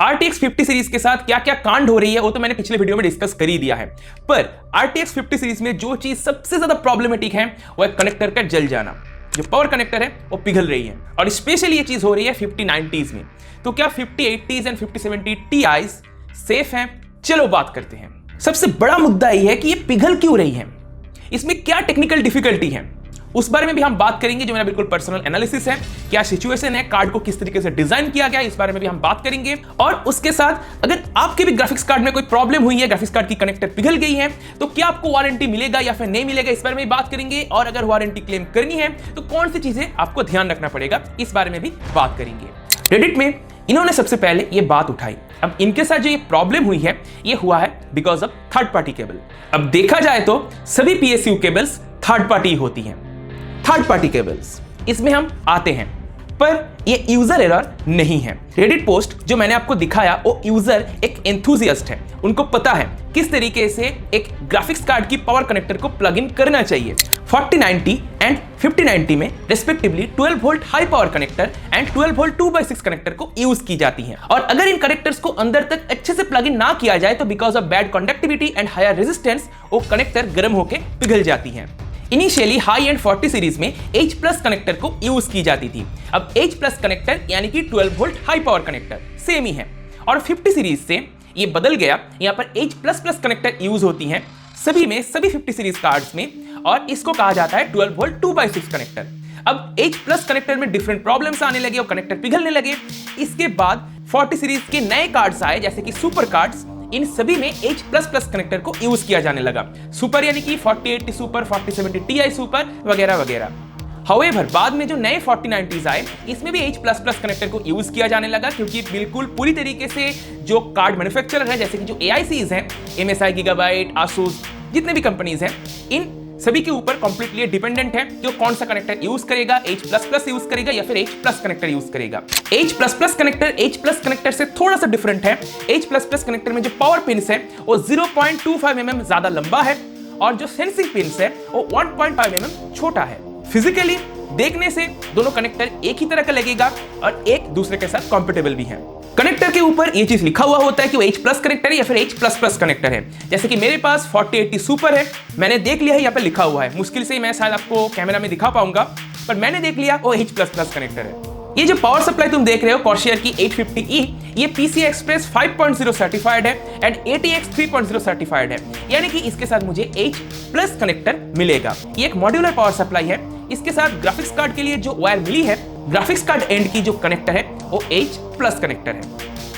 RTX 50 series के साथ क्या क्या कांड हो रही है वो तो मैंने पिछले वीडियो में डिस्कस कर ही दिया है, पर RTX 50 सीरीज में जो चीज सबसे ज्यादा प्रॉब्लमेटिक है वो है कनेक्टर का जल जाना। जो पावर कनेक्टर है वो पिघल रही है और स्पेशली ये चीज हो रही है 5090s में। तो क्या 5080s एंड 5070 Ti's सेफ हैं? चलो बात करते हैं। सबसे बड़ा मुद्दा ये है कि ये पिघल क्यों रही है, इसमें क्या टेक्निकल डिफिकल्टी है, उस बारे में भी हम बात करेंगे। जो मेरा बिल्कुल पर्सनल एनालिसिस है, क्या सिचुएशन है, कार्ड को किस तरीके से डिजाइन किया गया, इस बारे में भी हम बात करेंगे। और उसके साथ अगर आपके भी ग्राफिक्स कार्ड में कोई प्रॉब्लम हुई है, ग्राफिक्स कार्ड की कनेक्टर पिघल गई है, तो क्या आपको वारंटी मिलेगा या फिर नहीं मिलेगा, इस बारे में भी बात करेंगे। और अगर वारंटी क्लेम करनी है तो कौन सी चीजें आपको ध्यान रखना पड़ेगा, इस बारे में भी बात करेंगे। रेडिट में इन्होंने सबसे पहले ये बात उठाई। अब इनके साथ जो ये प्रॉब्लम हुई है ये हुआ है because of third party cable. अब देखा जाए तो सभी PSU केबल्स थर्ड पार्टी होती हैं। थर्ड पार्टी केबल्स इसमें हम आते हैं, पर ये यूजर एरर नहीं है। रेडिट पोस्ट जो मैंने आपको दिखाया वो यूजर एक एंथुसियास्ट है, उनको पता है किस तरीके से एक ग्राफिक्स कार्ड की पावर कनेक्टर को प्लग इन करना चाहिए। 4090 एंड 5090 में respectively 12 volt high power connector and 12 volt 2x6 connector को यूज की जाती है। और अगर इन कनेक्टर्स को अंदर तक अच्छे से प्लग इन ना किया जाए तो because of bad conductivity and higher resistance वो कनेक्टर गर्म होकर पिघल जाती है। इनिशियली हाई एंड 40 सीरीज में H प्लस कनेक्टर को यूज की जाती थी। अब H प्लस कनेक्टर यानी कि 12 volt high power connector same ही है, और 50 सीरीज से ये बदल गया। यहाँ पर H plus plus connector use होती हैं सभी 50 सीरीज कार्ड्स में, और इसको कहा जाता है 12 वोल्ट 2x6 कनेक्टर। अब H प्लस कनेक्टर में डिफरेंट प्रॉब्लम्स आने लगे और कनेक्टर पिघलने लगे। इसके बाद 40 सीरीज के नए कार्ड्स आए जैसे कि सुपर कार्ड्स, इन सभी में H प्लस प्लस कनेक्टर को यूज किया जाने लगा। सुपर यानी कि 4080 सुपर, 4070 Ti सुपर वगैरह वगैरह। हाउएवर बाद में जो नए 4090s आए इसमें भी H प्लस प्लस कनेक्टर को यूज किया जाने लगा, क्योंकि बिल्कुल पूरी तरीके से जो कार्ड मैन्युफैक्चरर है जैसे कि जो AICs हैं, MSI, Gigabyte, Asus, जितने भी कंपनीज हैं, इन सभी के ऊपर कंप्लीटली डिपेंडेंट है जो कौन सा कनेक्टर यूज करेगा, H प्लस प्लस यूज करेगा या फिर H प्लस कनेक्टर यूज करेगा। H plus plus connector H plus connector से थोड़ा सा डिफरेंट है। H प्लस प्लस कनेक्टर में जो पावर पिन्स है वो 0.25 mm ज्यादा लंबा है, और जो सेंसिंग पिन्स है वो 1.5 mm छोटा है। फिजिकली देखने से दोनों कनेक्टर एक ही तरह का लगेगा और एक दूसरे के साथ कंपेटेबल भी है। कनेक्टर के ऊपर ये चीज लिखा हुआ होता है कि वो H प्लस कनेक्टर है या फिर H प्लस प्लस कनेक्टर है। जैसे कि मेरे पास 4080 सुपर है, मैंने देख लिया है यहाँ पे लिखा हुआ है, मुश्किल से ही मैं शायद आपको कैमरा में दिखा पाऊंगा, पर मैंने देख लिया वो H प्लस प्लस कनेक्टर है। ये जो पावर सप्लाई तुम देख रहे हो कॉर्सियर की 850E, ये PCI Express 5.0 सर्टिफाइड है एंड ATX 3.0 सर्टिफाइड है, यानी कि इसके साथ मुझे H प्लस कनेक्टर मिलेगा। ये एक मॉड्यूलर पावर सप्लाई है। इसके साथ ग्राफिक्स कार्ड के लिए जो वायर मिली है, ग्राफिक्स कार्ड एंड की जो कनेक्टर है वो H प्लस कनेक्टर है।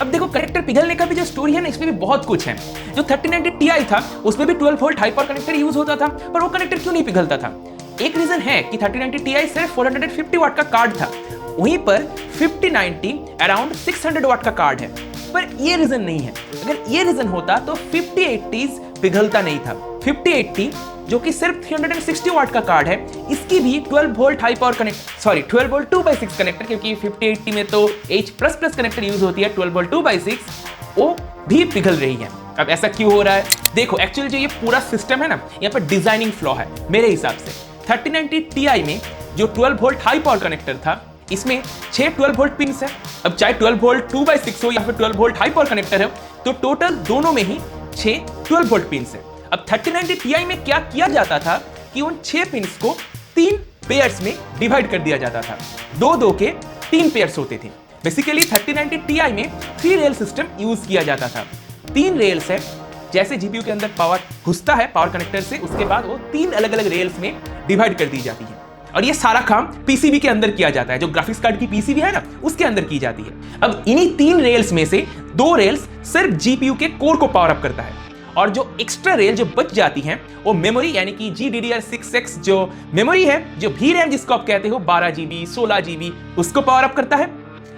अब देखो कनेक्टर पिघलने का भी जो स्टोरी है ना, इसमें भी बहुत कुछ है। जो 3090 Ti था उसमें भी 12 volt high power connector use होता था, पर वो कनेक्टर क्यों नहीं पिघलता था? एक रीजन है कि 3090 Ti सिर्फ 450 वाट का कार्ड था, वहीं पर 5090 अराउंड 600 वाट का कार्ड है। पर ये रीजन नहीं है। अगर ये रीजन होता तो 5080s पिघलता नहीं था। 5080 जो कि सिर्फ 360 वाट का कार्ड है, इसकी भी 12 volt high power connect 12 volt 2x6 connector, क्योंकि 5080 में तो H plus plus connector use होती है 12 वोल्ट 2x6, वो भी पिघल रही है। अब ऐसा क्यों हो रहा है? देखो एक्चुअली जो ये पूरा सिस्टम है ना, यहाँ पर डिजाइनिंग फ्लॉ है मेरे हिसाब से। 3090 Ti में जो 12 वोल्ट हाई पावर कनेक्टर था, इसमें 6 12 वोल्ट पिन्स है। अब चाहे 12 वोल्ट 2x6 हो या फिर 12 वोल्ट हाई पावर कनेक्टर है, तो टोटल दोनों में ही 6 12 वोल्ट पिन्स है। अब 3090 Ti में क्या किया जाता था कि उन 6 पिन्स को 3 पेयर्स में डिवाइड कर दिया जाता था। 2-2 के 3 पेयर्स होते थे। बेसिकली 3090 Ti में 3 रेल सिस्टम यूज किया जाता था। 3 रेल्स है, जैसे जीपीयू के अंदर पावर घुसता है पावर कनेक्टर से, उसके बाद वो 3 अलग अलग रेल्स में डिवाइड कर दी जाती है। और ये सारा काम पीसीबी के अंदर किया जाता है, जो ग्राफिक्स कार्ड की पीसीबी है ना, उसके अंदर की जाती है। अब इन्हीं 3 रेल्स में से 2 रेल्स सिर्फ जीपीयू के कोर को पावर अप करता है, और जो एक्स्ट्रा रेल जो बच जाती हैं वो मेमोरी यानी कि GDDR6X जो मेमोरी है, जो VRAM जिसको आप कहते हो 12 GB 16 GB, उसको पावर अप करता है।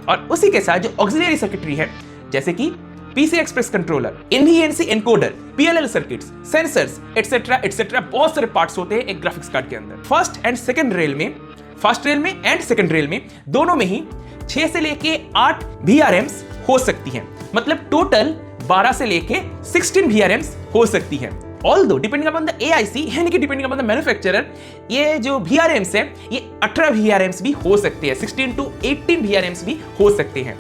और उसी के साथ जो ऑक्सिलरी सर्किटरी है जैसे कि PCI Express controller, NVENC encoder, PLL circuits, sensors etcetera etcetera, बहुत सारे पार्ट्स होते हैं एक ग्राफिक्स कार्ड के अंदर। फर्स्ट एंड सेकंड रेल में एंड सेकंड रेल में दोनों में ही 6 से लेके 8 VRMs हो सकती हैं, मतलब टोटल 12 से लेके 16 VRMs हो सकती हैं। Although depending upon the AIC यानी कि डिपेंडिंग अपॉन द मैन्युफैक्चरर, ये जो VRMs है ये 18 VRMs भी हो सकते हैं, 16 to 18 VRMs भी हो सकते हैं।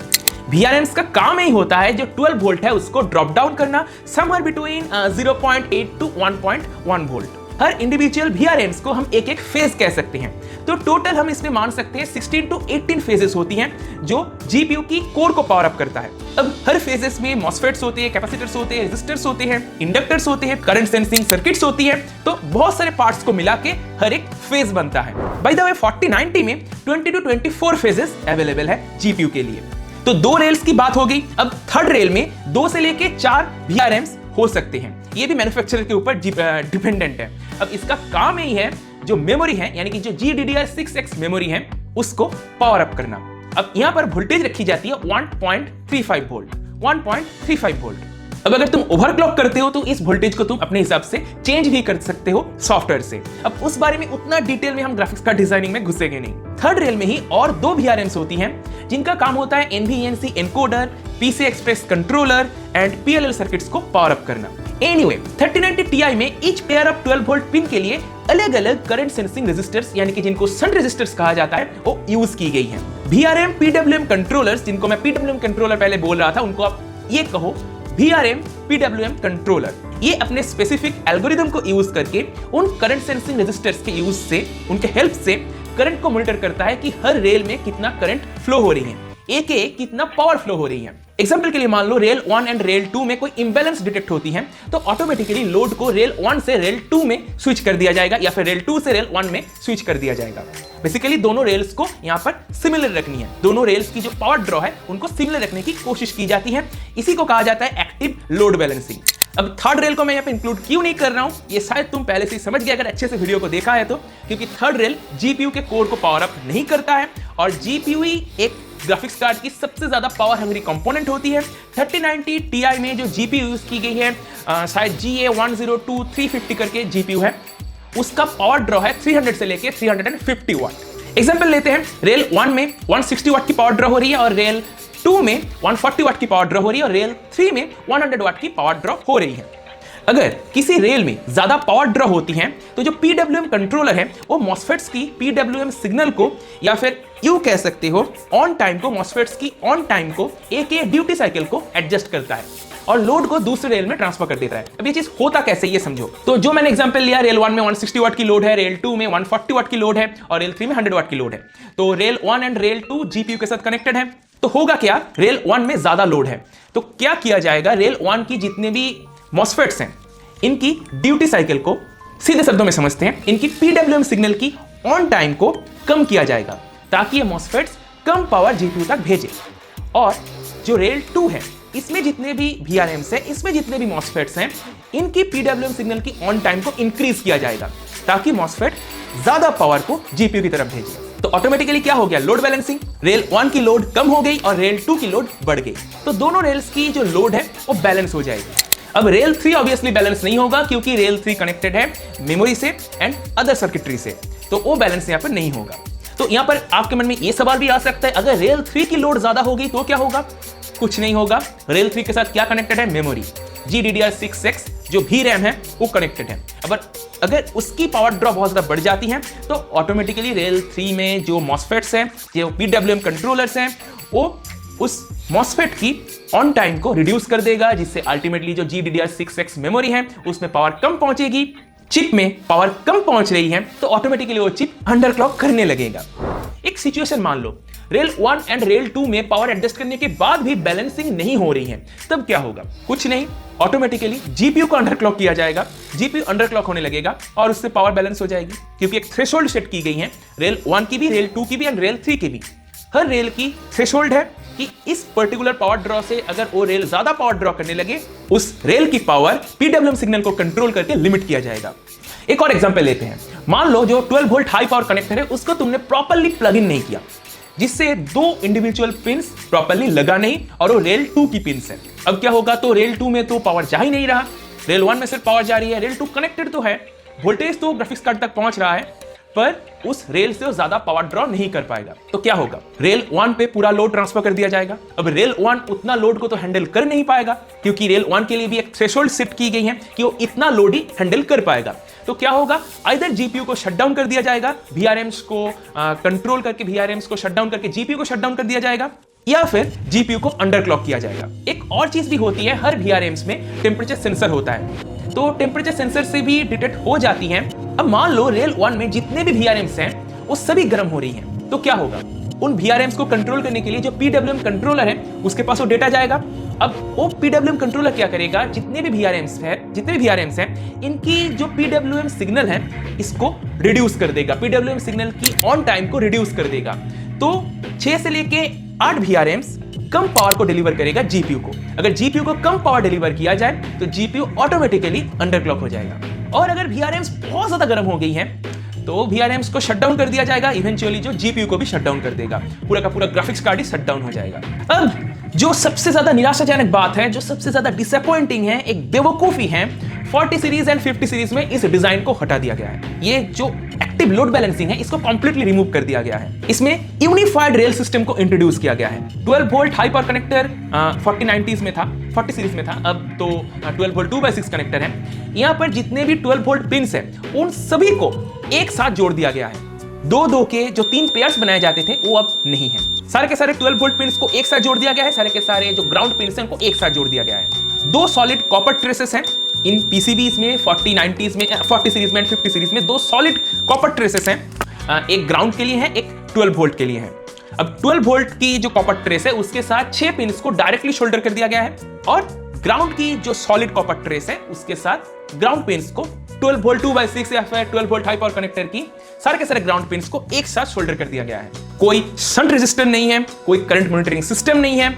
VRMs का काम यही होता है जो 12 वोल्ट है उसको ड्रॉप डाउन करना समवेयर बिटवीन 0.8 टू 1.1 वोल्ट। हर इंडिविजुअल VRMs को हम एक एक फेज कह सकते हैं। तो टोटल हम इसमें मान सकते हैं 16 टू 18 फेजेस होती हैं जो GPU की कोर को पावर अप करता है। अब हर फेजेस में मॉसफेट्स होते हैं, कैपेसिटर्स होते हैं, रेजिस्टर्स होते हैं, इंडक्टर्स होते हैं, करंट सेंसिंग सर्किट्स होती है। तो बहुत सारे पार्ट्स को मिला के हर एक फेज बनता है। बाय द वे 4090 में 20 टू 24 फेजेस अवेलेबल है GPU के लिए। तो 2 रेल्स की बात हो गई। अब थर्ड रेल में 2 से लेके 4 VRMs हो सकते हैं। ये भी मैन्युफैक्चरर के ऊपर डिपेंडेंट है। अब इसका काम यही है जो मेमोरी है यानी कि जो GDDR6X मेमोरी है उसको पावर अप करना। अब यहां पर वोल्टेज रखी जाती है 1.35 वोल्ट 1.35 वोल्ट। अब अगर तुम ओवरक्लॉक करते हो तो इस वोल्टेज को तुम अपने हिसाब से चेंज भी कर सकते हो सॉफ्टवेयर से। अब उस बारे में उतना डिटेल में हम ग्राफिक्स कार्ड डिजाइनिंग में घुसेंगे नहीं। थर्ड रेल में ही और 2 VRMs होती हैं जिनका काम होता है NVENC encoder, PCI Express controller and PLL circuits को पावर अप करना। एनीवे 3090 Ti में each pair of 12 volt pin के लिए अलग अलग करंट सेंसिंग रेजिस्टर्स यानी कि जिनको शन रेजिस्टर्स कहा जाता है वो यूज की गई हैं। VRM PWM कंट्रोलर्स, जिनको मैं PWM कंट्रोलर पहले बोल रहा था, उनको आप ये कहो VRM PWM कंट्रोलर। ये अपने स्पेसिफिक एल्गोरिथम को यूज करके उन करंट सेंसिंग रेजिस्टर्स के यूज से, उनके हेल्प से करंट को मॉनिटर करता है कि हर रेल में कितना करंट फ्लो हो रही है, एक कितना पावर फ्लो हो रही है। एग्जांपल के लिए मान लो रेल 1 एंड रेल 2 में कोई इंबैलेंस डिटेक्ट होती है तो ऑटोमेटिकली लोड को रेल 1 से रेल 2 में स्विच कर दिया जाएगा या फिर रेल 2 से रेल 1 में स्विच कर दिया जाएगा। बेसिकली दोनों रेल्स को यहां पर सिमिलर रखनी है। दोनों रेल्स की जो पावर ड्रॉ है उनको सिमिलर रखने की कोशिश की जाती है। इसी को कहा जाता है एक्टिव लोड बैलेंसिंग। अब थर्ड रेल को मैं यहाँ पे इंक्लूड क्यों नहीं कर रहा हूं, ये शायद तुम पहले से ही समझ गए अगर अच्छे से वीडियो को देखा है तो, क्योंकि थर्ड रेल GPU के कोर को पावर अप नहीं करता है और GPU ही एक ग्राफिक्स कार्ड की सबसे ज्यादा पावर हंग्री कंपोनेंट होती है। 3090 Ti में जो GPU यूज की गई है शायद GA102350 करके GPU है, उसका पावर ड्रॉ है 300 से लेके 350 वाट। एग्जांपल लेते हैं, रेल 1 में 160 वाट की पावर ड्रॉ हो रही है और रेल 2 में 140 वाट की पावर ड्रॉ हो रही है और रेल 3 में 100 वाट की पावर ड्रॉ हो रही है। अगर किसी रेल में ज्यादा पावर ड्रॉ होती है तो जो PWM कंट्रोलर है वो मॉसफेट्स की PWM सिग्नल को या फिर यूं कह सकते हो ऑन टाइम को, मॉसफेट्स की ऑन टाइम को एक ड्यूटी साइकिल को एडजस्ट करता है और लोड को दूसरे रेल में ट्रांसफर कर देता है। अब ये चीज होता कैसे ये समझो। तो जो मैंने एग्जांपल लिया, रेल 1 में 160 वाट की लोड है, रेल 2 में 140 वाट की लोड है और रेल 3 में 100 वाट की लोड है। तो रेल 1 एंड रेल 2 GPU के साथ कनेक्टेड है। तो होगा क्या, रेल 1 में ज्यादा लोड है तो क्या किया जाएगा, रेल 1 की जितने भी मॉसफेट्स हैं इनकी ड्यूटी साइकिल को, सीधे शब्दों में समझते हैं, इनकी PWM सिग्नल की ऑन टाइम को कम किया जाएगा ताकि ये मॉसफेट्स कम पावर GPU तक भेजे। और जो रेल 2 है इसमें जितने भी VRMs हैं, इसमें जितने भी मॉसफेट्स हैं, इनकी PWM सिग्नल की ऑन टाइम को इंक्रीज किया जाएगा ताकि मॉसफेट ज्यादा पावर को GPU की तरफ भेजे। तो ऑटोमेटिकली क्या हो गया, लोड बैलेंसिंग। रेल 1 की लोड कम हो गई और रेल 2 की लोड बढ़ गई, तो दोनों रेल्स की जो लोड है वो बैलेंस हो जाएगी। अब रेल 3 ऑब्वियसली बैलेंस नहीं होगा क्योंकि रेल 3 कनेक्टेड है मेमोरी से एंड अदर सर्किटरी से, तो वो बैलेंस यहां पर नहीं होगा। तो यहां पर आपके मन में ये सवाल भी आ सकता है, अगर रेल 3 की लोड ज्यादा होगी तो क्या होगा? कुछ नहीं होगा। रेल 3 के साथ क्या कनेक्टेड है? मेमोरी GDDR6X जो VRAM है वो कनेक्टेड है। अगर उसकी पावर ड्रॉ बहुत ज्यादा बढ़ जाती है तो ऑटोमेटिकली रेल 3 में जो मॉसफेट्स हैं, जो PWM कंट्रोलर्स हैं, वो उस मॉसफेट की ऑन टाइम को रिड्यूस कर देगा, जिससे अल्टीमेटली जो GDDR6X मेमोरी है उसमें पावर कम पहुंचेगी। चिप में पावर कम पहुंच रही है तो ऑटोमेटिकली वो चिप अंडरक्लॉक करने लगेगा। एक सिचुएशन मान लो, रेल 1 एंड रेल 2 में पावर एडजस्ट करने के बाद भी बैलेंसिंग नहीं हो रही है, तब क्या होगा? कुछ नहीं, ऑटोमेटिकली GPU को अंडरक्लॉक किया जाएगा, GPU अंडरक्लॉक होने लगेगा और उससे पावर बैलेंस हो जाएगी, क्योंकि एक थ्रेशोल्ड सेट की गई है रेल 1 की भी, रेल 2 की भी एंड रेल 3 की भी। हर रेल की थ्रेशोल्ड है कि इस पर्टिकुलर पावर ड्रॉ से अगर वो रेल ज्यादा पावर ड्रॉ करने लगे, उस रेल की पावर PWM सिग्नल को कंट्रोल करके लिमिट किया जाएगा। एक और एग्जांपल लेते हैं, मान लो जो 12 वोल्ट हाई पावर कनेक्टर है उसको तुमने प्रॉपर्ली प्लग इन नहीं किया, जिससे 2 इंडिविजुअल पिंस प्रॉपर्ली लगा नहीं और वो रेल 2 की पिंस है। अब क्या होगा? तो रेल 2 में तो पावर जा ही नहीं रहा, रेल 1 में सिर्फ पावर जा रही है, रेल 2 कनेक्टेड तो है, वोल्टेज तो ग्राफिक्स कार्ड तक पहुंच रहा है, पर उस रेल से वो ज्यादा पावर ड्रॉ नहीं कर पाएगा। तो क्या होगा? रेल 1 पे पूरा लोड ट्रांसफर कर दिया जाएगा। अब रेल 1 उतना लोड को तो हैंडल कर नहीं पाएगा, क्योंकि रेल 1 के लिए भी एक थ्रेशोल्ड सेट की गई है कि वो इतना लोड ही हैंडल कर पाएगा। तो क्या होगा? आइदर GPU को शट डाउन कर दिया जाएगा, VRMs को कंट्रोल करके VRMs को शट डाउन करके GPU को शट डाउन कर दिया जाएगा, या फिर जीपीयू को अंडरक्लॉक किया जाएगा। एक और चीज भी होती है, हर VRMs में टेम्परेचर सेंसर होता है, तो टेम्परेचर सेंसर से भी डिटेक्ट हो जाती हैं। अब मान लो रेल 1 में जितने भी VRMs हैं वो सभी गर्म हो रही हैं, तो क्या होगा? उन VRMs को कंट्रोल करने के लिए जो PWM कंट्रोलर है उसके पास वो डेटा जाएगा। अब वो PWM कंट्रोलर क्या करेगा, जितने भी VRMs हैं इनकी जो PWM सिग्नल है इसको रिड्यूस कर देगा, PWM सिग्नल की ऑन टाइम को रिड्यूस कर देगा। तो 6 से लेके 8 VRMs कम पावर को डिलीवर करेगा जीपीयू को। अगर जीपीयू को कम पावर डिलीवर किया जाए तो जीपीयू ऑटोमेटिकली अंडरक्लॉक हो जाएगा। और अगर VRMs बहुत ज्यादा गर्म हो गई हैं तो VRMs को शट डाउन कर दिया जाएगा, इवेंचुअली जो जीपीयू को भी शट डाउन कर देगा, पूरा का पूरा ग्राफिक्स कार्ड ही शट डाउन हो जाएगा। अब जो सबसे ज्यादा निराशाजनक बात है, जो सबसे ज्यादा डिसअपॉइंटिंग है, एक बेवकूफी है, 40 सीरीज एंड 50 सीरीज में इस डिजाइन को हटा दिया गया है। ये जो एक्टिव लोड बैलेंसिंग है इसको कंप्लीटली रिमूव कर दिया गया है। इसमें यूनिफाइड रेल सिस्टम को इंट्रोड्यूस किया गया है। 12 volt high power connector 4090s में था, 40 सीरीज में था, अब तो 12 वोल्ट 2x6 कनेक्टर है। यहाँ पर जितने भी 12 वोल्ट पिन्स हैं उन सभी को एक साथ जोड़ दिया गया है। दो के जो 3 पेयर्स बनाए जाते थे वो अब नहीं है, सारे के सारे 12 वोल्ट पिन्स को एक साथ जोड़ दिया गया है। सारे के सारे जो ग्राउंड पिन्स हैं उनको एक साथ जोड़ दिया गया है। 2 सॉलिड कॉपर ट्रेसेस हैं इन PCBs में, 4090s में, 40 सीरीज में, 50 सीरीज में 2 सॉलिड कॉपर ट्रेसेस हैं, एक ग्राउंड के लिए है, एक 12 वोल्ट के लिए है। अब 12 वोल्ट की जो कॉपर ट्रेस है उसके साथ 6 पिन्स को डायरेक्टली शोल्डर कर दिया गया है, और ग्राउंड की जो सॉलिड कॉपर ट्रेस है उसके साथ ग्राउंड पिन्स को 12 वोल्ट 2x6 या फिर 12 वोल्ट हाई पावर कनेक्टर की सारे के सारे ग्राउंड पिन्स को एक साथ शोल्डर कर दिया गया है। कोई शंट रेजिस्टर नहीं है, कोई करंट मॉनिटरिंग सिस्टम नहीं है,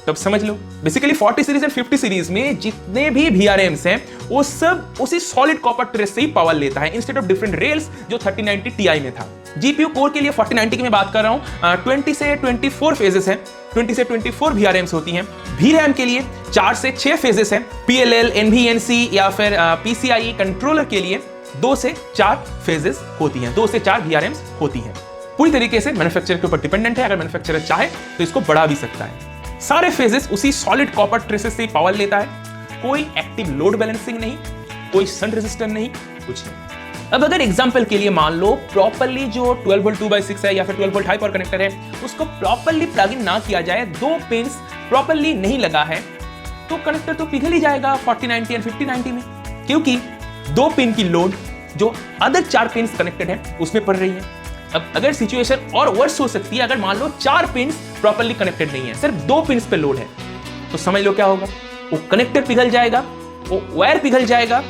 तब समझ लो बेसिकली 40 सीरीज एंड 50 सीरीज में जितने भी VRMs हैं वो सब उसी सॉलिड कॉपर ट्रेस से ही पावर लेता है, इंस्टेड ऑफ डिफरेंट रेल्स जो 3090 Ti में था। जीपीयू कोर के लिए 4090 की मैं बात कर रहा हूं, 20 से 24 फेजेस हैं, 20 से 24 VRMs होती हैं। VRAM के लिए 4 से 6 फेजेस हैं। PLL, NVNC या फिर PCIe कंट्रोलर के लिए 2 से 4 फेजेस होती हैं, 2 से 4 VRMs होती हैं। पूरी तरीके से मैन्युफैक्चरर के ऊपर डिपेंडेंट है, अगर मैन्युफैक्चरर चाहे तो इसको बढ़ा भी सकता है। सारे फेजेस उसी सॉलिड कॉपर ट्रेसेस से पावर लेता है, कोई एक्टिव लोड बैलेंसिंग नहीं, कोई शंट रेजिस्टर नहीं, कुछ नहीं। अब अगर एग्जांपल के लिए मान लो प्रॉपर्ली जो 12 वोल्ट 2x6 है या फिर 12 वोल्ट हाई पावर कनेक्टर है उसको प्रॉपर्ली प्लग इन ना किया जाए, 2 पिन्स प्रॉपर्ली नहीं लगा है, तो कनेक्टर तो पिघल ही जाएगा 4090 एंड 5090 में, क्योंकि 2 पिन की लोड जो अदर 4 पिन्स कनेक्टेड है उसमें पड़ रही है। अब अगर सिचुएशन और वर्स हो सकती है, अगर मान लो 4 पिन्स प्रॉपर्ली कनेक्टेड नहीं है, सिर्फ 2 पिन्स पे लोड है, तो समझ लो क्या होगा, वो कनेक्टर पिघल जाएगा, वो वायर पिघल जाएगा,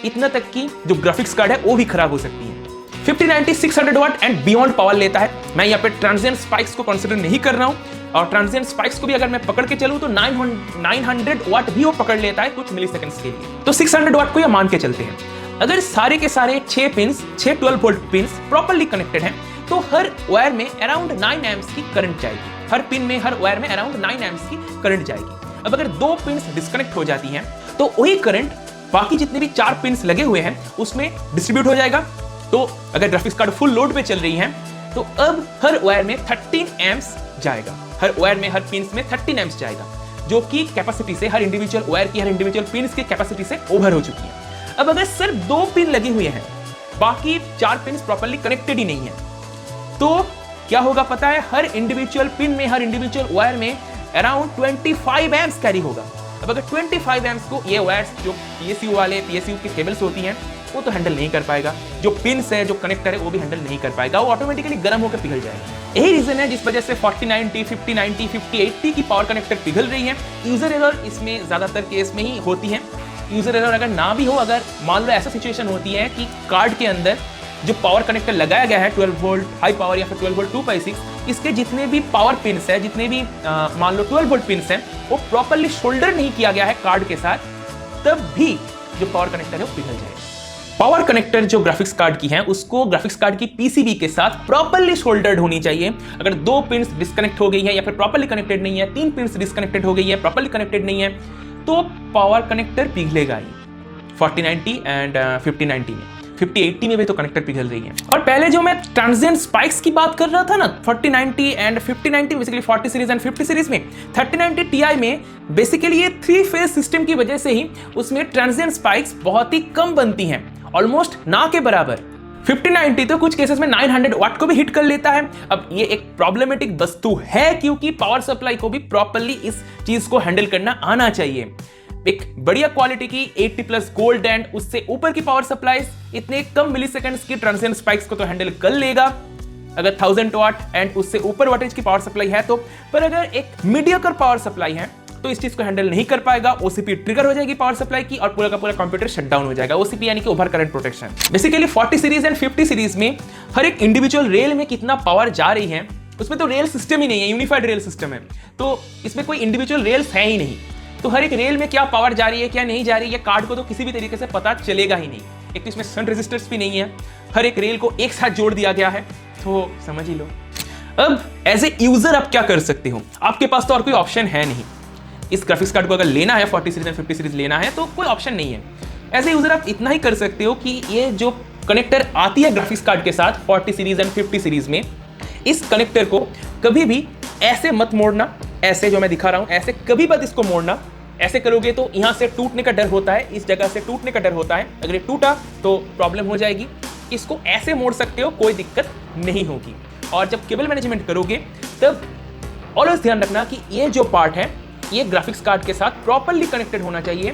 इतना तक कि जो ग्राफिक्स कार्ड है वो भी खराब हो सकती है। 5090 600 वाट एंड बियॉन्ड पावर लेता है। मैं यहाँ पे ट्रांजिएंट स्पाइक्स को कंसीडर नहीं कर रहा हूँ, और ट्रांजिएंट स्पाइक्स को भी अगर मैं पकड़ के चलूँ तो 900 वाट भी वो पकड़ लेता है कुछ मिलीसेकंड्स के लिए, तो 600 वाट को यह मान के चलते हैं। अगर सारे के सारे 6 pins 6 12 volt pins properly connected हैं तो हर वायर में अराउंड 9 एम्प्स की करंट जाएगी, हर पिन में, हर वायर में अराउंड 9 एम्प्स की करंट जाएगी। अब अगर 2 पिन्स डिस्कनेक्ट हो जाती हैं तो वही करंट बाकी जितने भी 4 पिन्स लगे हुए हैं उसमें डिस्ट्रीब्यूट हो जाएगा। तो अगर ग्राफिक्स कार्ड फुल लोड पे चल रही है तो अब हर वायर में 13 एम्प्स जाएगा, हर वायर में, हर पिन्स में 13 एम्प्स जाएगा, जो कि कैपेसिटी से, हर इंडिविजुअल वायर की, हर इंडिविजुअल पिन्स की कैपेसिटी से ओवर हो चुकी है। अब अगर सिर्फ 2 पिन लगी हुई हैं, बाकी 4 पिन्स प्रॉपर्ली कनेक्टेड ही नहीं है, तो क्या होगा पता है, हर इंडिविजुअल पिन में, हर इंडिविजुअल वायर में अराउंड 25 एम्प्स कैरी होगा। अब अगर 25 एम्प्स को ये वायर्स जो PSU वाले, PSU की केबल्स होती हैं वो तो हैंडल नहीं कर पाएगा, जो पिन्स है, जो कनेक्टर है वो भी हैंडल नहीं कर पाएगा, वो ऑटोमेटिकली गर्म होकर पिघल जाएगा। यही रीजन है जिस वजह से 4090, 5090, 5080 की पावर कनेक्टर पिघल रही है। यूजर एरर इसमें ज्यादातर केस में ही होती है। यूजर एरर अगर ना भी हो, अगर मान लो ऐसा सिचुएशन होती है कि कार्ड के अंदर जो पावर कनेक्टर लगाया गया है 12 वोल्ट हाई पावर या फिर 12 वोल्ट 2x6, इसके जितने भी पावर पिन्स है, जितने भी मान लो 12 वोल्ट पिन्स हैं, वो प्रॉपर्ली शोल्डर नहीं किया गया है कार्ड के साथ, तब भी जो पावर कनेक्टर है वो पिघल जाएगा। पावर कनेक्टर जो ग्राफिक्स कार्ड की है उसको ग्राफिक्स कार्ड की PCB के साथ प्रॉपर्ली शोल्डर्ड होनी चाहिए। अगर 2 पिन्स डिस्कनेक्ट हो गई है या फिर प्रॉपर्ली कनेक्टेड नहीं है, 3 पिन्स डिस्कनेक्टेड हो गई है, प्रॉपर्ली कनेक्टेड नहीं है, तो पावर कनेक्टर पिघलेगा ही। 4090 एंड 5090 में, 5080 में भी तो कनेक्टर पिघल रही है। और पहले जो मैं ट्रांजिएंट स्पाइक्स की बात कर रहा था ना, 4090 and 5090 basically 40 series and 50 series में, 3090 Ti में बेसिकली ये 3 फेज सिस्टम की वजह से ही उसमें ट्रांजिएंट स्पाइक्स बहुत ही कम बनती हैं, ऑलमोस्ट ना के बराबर। 5090 तो कुछ केसेस में 900 वाट को भी हिट कर लेता है। अब ये एक प्रॉब्लमेटिक वस्तु है क्योंकि पावर सप्लाई को भी प्रॉपर्ली इस चीज को हैंडल करना आना चाहिए। एक बढ़िया क्वालिटी की 80 प्लस गोल्ड एंड उससे ऊपर की पावर सप्लाई इतने कम मिलीसेकंड्स की ट्रांजिएंट स्पाइक्स को तो हैंडल कर लेगा अगर 1000 वाट एंड उससे ऊपर वाटेज की पावर सप्लाई है तो। पर अगर एक मीडियोकर पावर सप्लाई है तो इस चीज को हैंडल नहीं कर पाएगा। ओसीपी ट्रिगर हो जाएगी पावर सप्लाई की और पूरा का पूरा कंप्यूटर शट डाउन हो जाएगा। ओसीपी यानी कि over current protection. Basically 40 series and 50 series में हर एक इंडिविजुअल रेल में कितना पावर जा रही है उसमें तो रेल सिस्टम ही नहीं है, यूनिफाइड रेल सिस्टम है, तो इसमें कोई इंडिविजुअल रेल्स है ही नहीं। तो हर एक रेल में क्या पावर जा रही है क्या नहीं जा रही है कार्ड को तो किसी भी तरीके से पता चलेगा ही नहीं। एक तो इसमें सन रेजिस्टर्स भी नहीं है, हर एक रेल को एक साथ जोड़ दिया गया है, तो समझ ही लो। अब एज ए यूजर आप क्या कर सकते हो, आपके पास तो और कोई ऑप्शन है नहीं। इस ग्राफिक्स कार्ड को अगर लेना है 40 सीरीज एंड 50 सीरीज लेना है तो कोई ऑप्शन नहीं है। एज ए यूजर आप इतना ही कर सकते हो कि ये जो कनेक्टर आती है ग्राफिक्स कार्ड के साथ 40 सीरीज एंड 50 सीरीज में, इस कनेक्टर को कभी भी ऐसे मत मोड़ना, ऐसे जो मैं दिखा रहा हूं ऐसे कभी मत इसको मोड़ना। ऐसे करोगे तो यहां से टूटने का डर होता है, इस जगह से टूटने का डर होता है। अगर ये टूटा तो प्रॉब्लम हो जाएगी। इसको ऐसे मोड़ सकते हो, कोई दिक्कत नहीं होगी। और जब केबल मैनेजमेंट करोगे तब ऑलवेज ध्यान रखना कि ये जो पार्ट है ये ग्राफिक्स कार्ड के साथ प्रॉपर्ली कनेक्टेड होना चाहिए,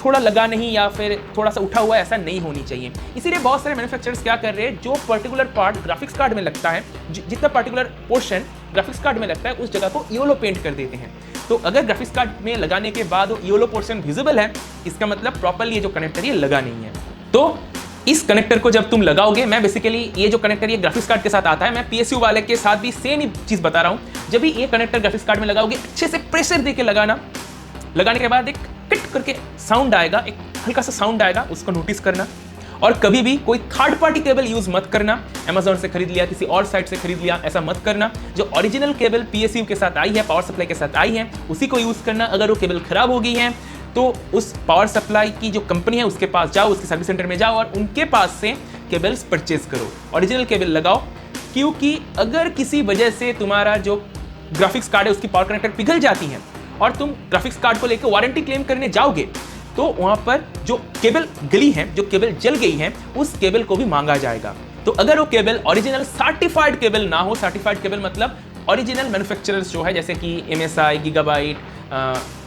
थोड़ा लगा नहीं या फिर थोड़ा सा उठा हुआ ऐसा नहीं होनी चाहिए। इसीलिए बहुत सारे मैन्युफैक्चरर्स क्या कर रहे हैं, जो पर्टिकुलर पार्ट ग्राफिक्स कार्ड में लगता है, जितना पर्टिकुलर पोर्शन ग्राफिक्स कार्ड में लगता है उस जगह को येलो पेंट कर देते हैं। तो अगर ग्राफिक्स कार्ड में लगाने के बाद वो येलो पोर्शन विजिबल है, इसका मतलब प्रॉपर्ली ये जो कनेक्टर ये लगा नहीं है। तो इस कनेक्टर को जब तुम लगाओगे, मैं बेसिकली ये जो कनेक्टर ये ग्राफिक्स कार्ड के साथ आता है, मैं पीएसयू वाले के साथ भी सेम ही चीज बता रहा हूं। जब भी ये कनेक्टर ग्राफिक्स कार्ड में लगाओगे अच्छे से प्रेशर देके लगाना, लगाने के बाद एक टिक करके साउंड आएगा, एक हल्का सा साउंड आएगा, उसको नोटिस करना। और कभी भी कोई थर्ड पार्टी केबल यूज मत करना, Amazon से खरीद लिया, किसी और साइट से खरीद लिया, ऐसा मत करना। जो ओरिजिनल केबल पीएसयू के साथ आई है, पावर सप्लाई के साथ आई है, उसी को यूज करना। अगर वो केबल खराब हो गई है तो उस पावर सप्लाई की जो कंपनी है उसके पास जाओ, उसके सर्विस सेंटर में जाओ और उनके पास से केबल्स परचेज करो, ओरिजिनल केबल लगाओ। क्योंकि अगर किसी वजह से तुम्हारा जो ग्राफिक्स कार्ड है उसकी पावर कनेक्टर पिघल जाती है और तुम ग्राफिक्स कार्ड को लेकर वारंटी क्लेम करने जाओगे तो वहां पर जो केबल गली है, जो केबल जल गई है, उस केबल को भी मांगा जाएगा। तो अगर वो केबल ओरिजिनल सर्टिफाइड केबल ना हो, सर्टिफाइड केबल मतलब ओरिजिनल मैन्युफैक्चरर्स जो है जैसे कि MSI, गीगाबाइट,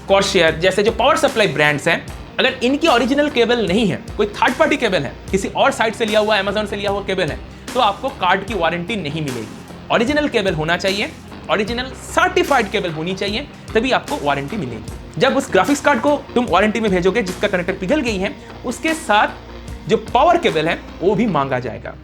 कॉर्शियर जैसे जो पावर सप्लाई ब्रांड्स हैं, अगर इनकी ओरिजिनल केबल नहीं है, कोई थर्ड पार्टी केबल है, किसी और साइट से लिया हुआ, Amazon से लिया हुआ केबल है, तो आपको कार्ड की वारंटी नहीं मिलेगी। ओरिजिनल केबल होना चाहिए, ओरिजिनल सर्टिफाइड केबल होनी चाहिए, तभी आपको वारंटी मिलेगी। जब उस ग्राफिक्स कार्ड को तुम वारंटी में भेजोगे जिसका कनेक्टर पिघल गई है, उसके साथ जो पावर केबल है वो भी मांगा जाएगा।